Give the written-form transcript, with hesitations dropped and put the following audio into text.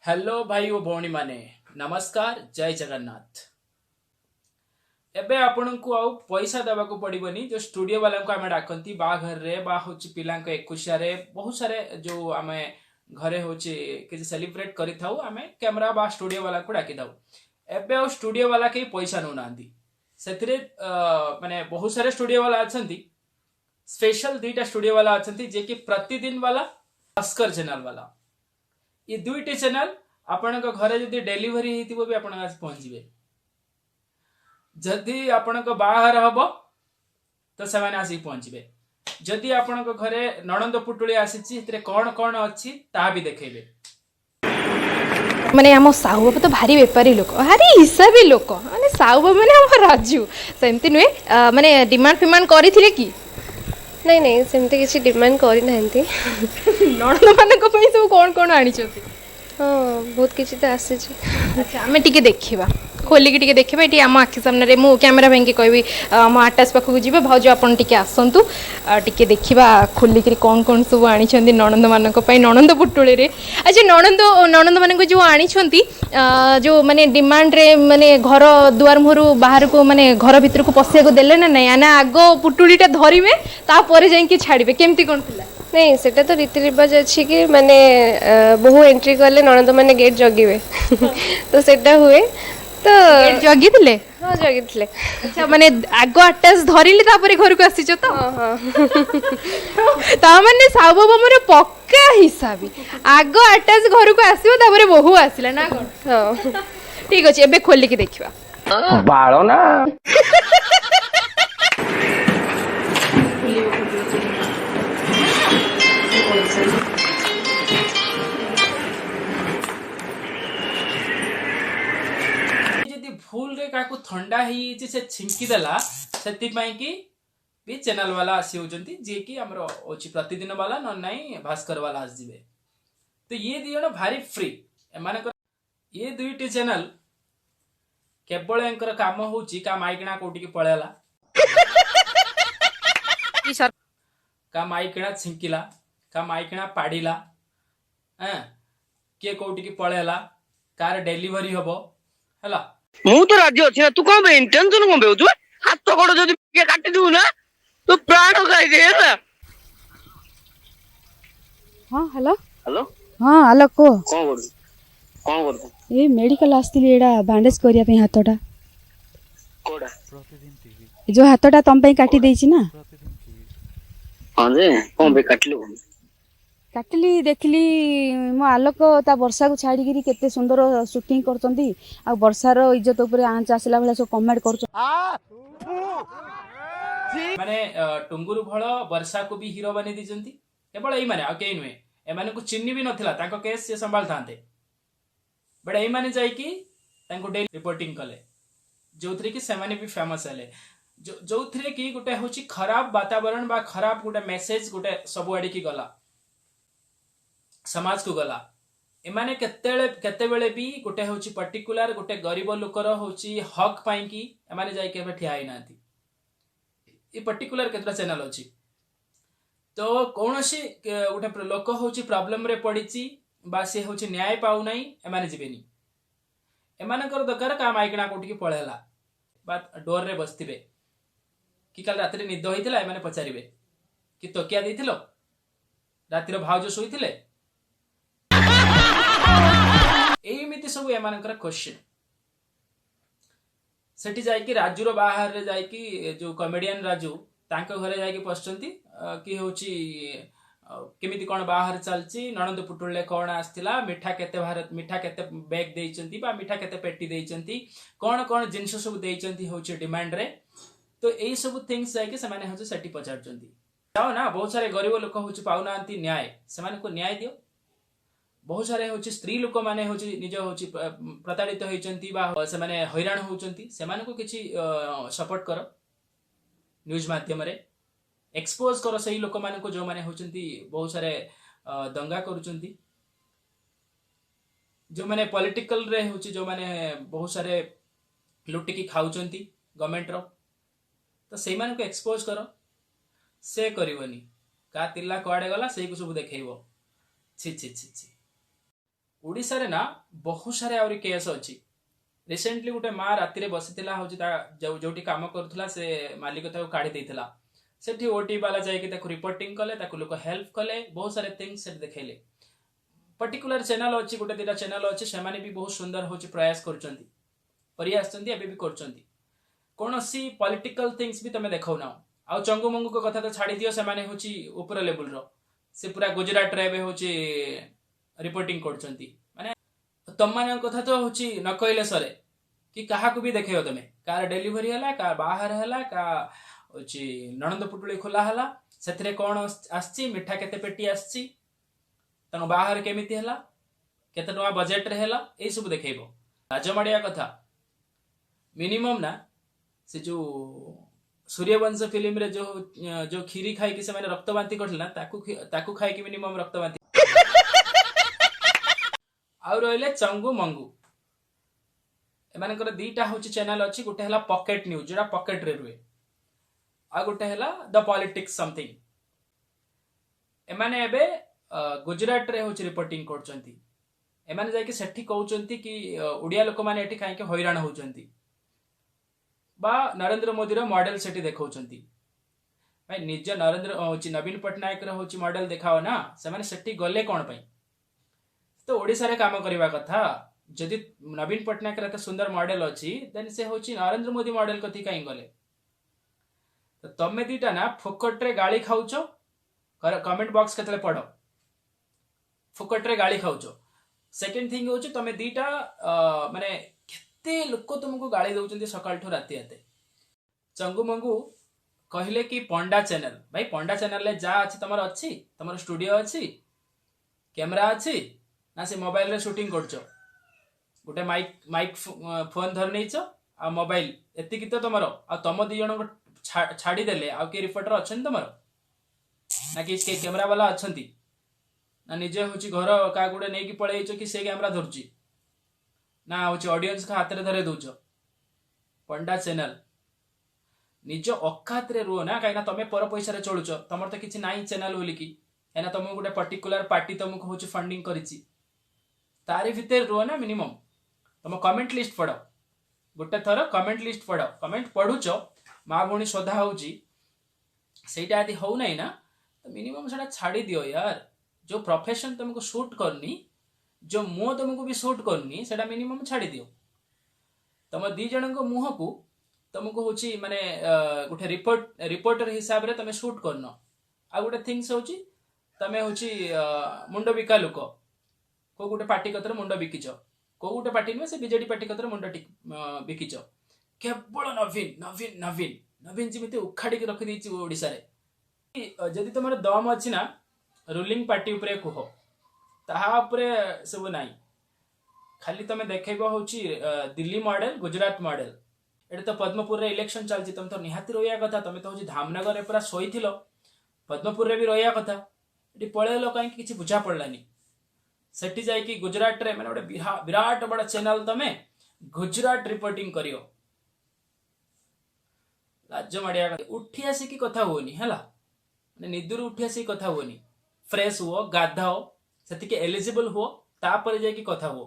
Hello भाई और भौणी माने नमस्कार जय जगन्नाथ। एबे आपण को आउ पैसा देवा को पड़िबनी जो स्टूडियो वाला को आमे डाकंती बाघर रे बा होची पिला को एकुशिया रे बहुत सारे जो आमे घरे होची कि सेलिब्रेट करि थाउ आमे कैमरा बा स्टूडियो वाला को डाकी दाउ। एबे ओ स्टूडियो वाला के पैसा नु नांदी सेथिरे माने बहुत सारे स्टूडियो वाला अछंती स्पेशल दुईटा स्टूडियो वाला अछंती जे कि प्रतिदिन वाला अस्कर चैनल वाला ये दुईटी चैनल आपण घरे जदि डेलीवरी हेतिबो भी आपण पहुंचबे जदि आपण बाहर हब तो से आसी पहुंचबे जदि आपण घरे नणंद पुटुली आसी कौन कौन अच्छी ता भी देखेबे। माने आम साहू बाबा तो भारी बेपारी लोक भारी हिसाबी लोक माने साहू बाबा माने आम राजू सेमती नुहे माने डिमांड फिमांड करिथिले कि नहीं नहीं सेमती किसी डिमांड करी नांती नणंद मानक पई सब कोन कोन आनी छथि। हाँ बहुत किसी तो आसी छी। अच्छा आमे टिके देखिबा खोलिकी टिके देखिबा एटी आम आखि सामने रे मु कैमरा भाई के कहबी आम आटास पाखक जिबे भाउज आपन टिके आसंतु टिके देखिबा खोलिकी कोन कोन सब आनी छथि नणंद मानक पई नणंद पुटुळे रे। अच्छा नणंद नणंद मानक जो आनी छथि जो माने डिमांड रे माने घर दुआर मुहरु बाहर को माने घर भीतर को पसिया को देले ना नै ना आगो पुटुळीटा धरिबे ता परे जाई के छाडिबे केमती कोन थिला। नहीं सेटा तो रीति रिवाज अच्छी कि माने बहु एंट्री कले नणंद माने गेट जगिबे तो सेटा हुए तो जगी थिले। हाँ जगी थिले। अच्छा माने आगो अटैच धरिले तापरे घर को आसी तो हाँ हाँ ता माने साहू बाबा मोर पक्का हिसाबी आगो अटैच घर को आसीबो तापरे बहु आसिला ना कोन। हाँ ठीक अछि एबे खोली के देखिबा बाळो ना जदि भूल रे काकू ठंडा ही से छिंकी देला सेति पई कि भी चैनल वाला आसी होजंती जे कि हमरो ओची प्रतिदिन वाला न नाही भास्कर वाला आस जिवे तो ये दी जण भारी फ्री एमाने ये दुईटी चैनल केवल एंकर काम होची का माइकणा कोटी के पळेला का माइकणा छिंकिला का माइकणा पाडिला किए कोटी के पळेला कार डेलीवरी हबो हला मु तो राज्य अछि ना तू कौन बे टेंशन कौन बे तू हाथ तो गोड़ जदी के काटी दू ना तू प्राण खाई दे ना। हाँ हेलो हेलो हाँ हेलो को कौन कर ए मेडिकल आस्तिली एडा बैंडेज करिया पे हाथटा कोडा जो हाथटा तम पे काटी देछि ना हां जे कौन बे काटलो काटली देखली मो आलोक ता वर्षा को छाड़ी गिरी केते सुंदर शूटिंग करचंदी आ वर्षार इज्जत ऊपर आंच आसला भला सो कमेंट करछ माने टुंगुरु भळ वर्षा को भी हीरो बने दिजंती केवल एई माने आ केई नुए ए माने को चिन्नी भी नथिला ताको केस से संभाल थांते बट एई माने जाई कि ताको डेली रिपोर्टिंग कले जोथरे कि सेमाने भी फेमस हले जोथरे कि गुटे होची खराब वातावरण बा खराब गुटे मेसेज गुटे सब आडी की गला समाज को गला एमाने केते बेले भी गुटे होची पर्टिकुलर गुटे गरीब लोकर होची हक पाई कि एमाने जाई के ठिया आइ नांती ये पर्टिकुलर केतरा चैनल अछि तो कोनोसी गोटे लोक होची प्रॉब्लम रे पडिची बा से होची न्याय पाउ नाही एमाने जिबेनी एमानकर दरकार का माइकणा कोठी के पळेला बा डोर रे बसथिबे कि काल रात्री निद होइतिला एमाने पचारिबे कि तोकिया देथिलो रातिर भाउज सोइथिले एमिति सब एमानकर क्वेश्चन सेठी जाई कि राजूर बाहर रे जाई कि जो कॉमेडियन राजू तांको घरे जाई कि पछचंती कि होची केमिति कोन बाहर चलची नणंद पुटुळे कोन आस्थिला मिठा केते बैग देइचंती बा मिठा केते पेटी देइचंती कोन कोन जिंस सब देइचंती होची डिमांड रे तो एई सब थिंग्स जाई कि समाने होची सेठी पछाडचंती जाओ ना बहुत सारे गरीब लोक होची पाउनांती न्याय समाने को न्याय दियो बहुत सारे होची स्त्री लोक माने होची निज होची प्रताड़ित होइचंती बा से माने हैरान होउचंती सेमान को किछि सपोर्ट करो न्यूज माध्यम रे एक्सपोज करो सही लोक माने को जो माने होचंती बहुत सारे दंगा करूचंती जो माने पॉलिटिकल रे होची जो माने बहुत सारे लुटी की खाउचंती गवर्नमेंट रो तो सेही मान को एक्सपोज करो से करिवनी का तिल्ला कुआडे गला सेही को सब देखैबो छी छी छी छी ओडिसा रे ना बहुत सारे आउरी केस अछि। रिसेंटली गोटे माँ राति बसीला हूँ जो काम करूला से मालिक काढ़ी देला सेठी ओटी वाला जाइए रिपोर्टिंग कले लोक हेल्प कले बहुत सारे थिंग्स देखले पर्टिकुलर चैनल अच्छी गोटे दिटा चैनल अच्छी से भी बहुत सुंदर हूँ प्रयास कर कौन सी पॉलिटिकल थिंग्स भी तुम देखा ना आउ चंगू मंगू को कथा तो छाड़ी दियो से माने होची ऊपर लेवल रो से पूरा गुजरात रे बे होची रिपोर्टिंग करचंती माने तम मान कथा तो होची न कहले सरे कि कहा को भी देखेयो तमे कार डिलीवरी हला का बाहर हला का होची ननंद पुटुली खोला हला सेथरे कोन आछी मिठा केते पेटी आछी तनो बाहर केमिति हला केते टका बजेट रे हला ए सब देखेबो राजमाडिया कथा मिनिमम ना से जो सूर्यवंश फिल्म रे जो खीरी खाई कि से माने रक्तवांती करथिला ताकू खाई कि मिनिमम रक्तवांती आ रहले चंगू मंगू एमानकर दीटा होची चैनल अछि गोटे हला पॉकेट न्यूज जेडा पॉकेट रे रुए आ गोटे हला द पॉलिटिक्स समथिंग एमाने एबे गुजरात रे होची रिपोर्टिंग करचंती एमाने जाय कि सेठी कहउचंती कि ओडिया लोक माने एठी खाइ के हैरान होउचंती बा नरेंद्र मोदी रो मॉडल सेठी देखौचंती भाई निज नरेंद्र होची नवीन पटनायक रो होची मॉडल देखाओ ना से माने सेठी गले कोन पई तो ओडिसा रे काम करबा कथा जदि नवीन पटनायक रे सुंदर मॉडल अछि देन से होची नरेंद्र मोदी मॉडल कथि काई गले तो तमे दीटा ना फुकट रे गाली खाउचो कमेंट बॉक्स केतले पढो फुकट रे गाली खाउचो सेकंड थिंग होची तमे दीटा माने केते लोक तुमको गाली दउचंती सकाळ ठो राती आते चंगू मंगू कहले कि पंडा चैनल भाई पंडा चैनल ले जा अछि तमर अछि तमर स्टूडियो अछि कैमरा अछि ना से मोबाइल रे शूटिंग करचो गोटे माइक फोन धर नहींचो आ मोबाइल एतिकी तो तुमर आ तुम दी जन छाड़ी देले आ के रिपोर्टर अछन तुमर ना कि कैमरा वाला अछंती ना निजे होची घर का गुडे नै कि पळेइचो कि से कैमरा धरची ना होची ऑडियंस का हाथ रे धरे दउचो पंडा चैनल निज औकात रे रो ना काइना तमे पर पैसा रे चलुचो तमर तो किछि नाही चैनल बोली कि एना तुम गोटे पर्टिकुलर पार्टी तुमको होची फंडिंग करिछि तारी भीतर रो ना मिनिमम तुम कमेंट लिस्ट पढ़ गोटे थर कमेंट लिस्ट पढ़ कमेंट पढ़ुच माँ भौणी श्रद्धा होची सेटा यदि हो नहीं ना तो मिनिमम सेटा छाड़ी दियो यार जो प्रोफेशन तुमको शूट करनी जो मुह तुमको भी शूट करनी सेटा मिनिमम छाड़ी दियो तुम दी जन को मुह को तुमको होची माने गोटे रिपोर्टर हिसाब रे तुम शूट करनो आ गोटे थिंग्स होची तमे होची मुंड बिका लोक को गोटे पार्टी कतर मुंड बिकिच को गोटे पार्टी नुहे से बीजेडी पार्टी कतर मुंड बिकिच केवल नवीन नवीन नवीन नवीन जमी उखाड़ी रखी देछि ओडिसा रे जदि तुम दम अछि ना रूलिंग पार्टी उपरे कुह ताहा उपरे सब नाही खाली तमे देखैबो होची दिल्ली मॉडल गुजरात मॉडल एटा तो पद्मपुर रे इलेक्शन चलछि तुम तो निहाती रोया कथा तुम तो होची धामनगर रे पूरा सोईथिलो पद्मपुर रे भी रोया कथा एटी पळेलो काई किछि बुझा पड़लानी सेठी जाई कि गुजरात रे माने गोटे विराट बड़ा चैनल तमे गुजरात रिपोर्टिंग करियो राज्य माडिया उठी आसी की कथा होनी हला माने निदुर उठी आसी कथा होनी फ्रेश हो गाधाओ सेति के एलिजिबल हो तापर जाई कि कथा हो